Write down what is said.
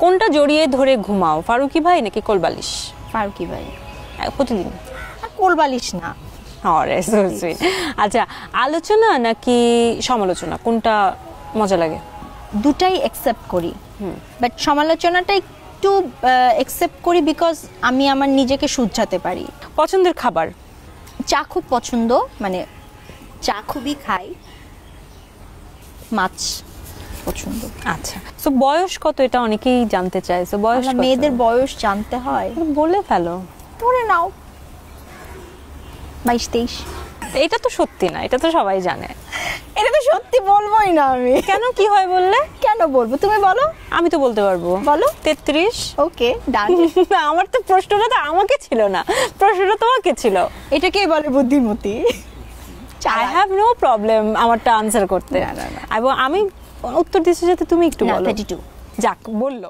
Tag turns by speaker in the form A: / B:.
A: কোনটা জড়িয়ে ধরে ঘুমাও, ফারুকি ভাই নাকি কোলবালিশ?
B: ফারুকি ভাই।
A: প্রতিদিন?
B: কোলবালিশ না।
A: আচ্ছা, আলোচনা নাকি সমালোচনা, কোনটা মজা লাগে?
B: দুটাই অ্যাকসেপ্ট করি, বাট সমালোচনাটা একটু অ্যাকসেপ্ট করি বিকজ আমি আমার নিজেকে শুধরাতে পারি।
A: পছন্দের খাবার?
B: চা খুব পছন্দ, মানে চা খুবই খাই, মাছ পছন্দ।
A: আচ্ছা, তো বয়স কত এটা অনেকেই জানতে চায়, তো বয়স কত?
B: মেয়েদের বয়স জানতে হয়?
A: বলে ফেলো।
B: পরে নাও 22-23।
A: এটা তো সত্যি না, এটা তো সবাই জানে।
B: এটা তো সত্যি বলবোই না আমি।
A: কেন, কি হয় বললে?
B: কেন বলবো, তুমি বলো।
A: আমি তো বলতে পারবো।
B: বলো।
A: 33।
B: ওকে, ডান।
A: আমার তো প্রশ্নটা তো আমাকে ছিল না, প্রশ্নটা তোমাকে ছিল।
B: এটাকেই বলে বুদ্ধিমতী।
A: আই হ্যাভ নো প্রবলেম আমারটা আনসার করতে। এবং আমি উত্তর দিচ্ছি যাতে তুমি একটু বলো।
B: 32।
A: যাক, বললো।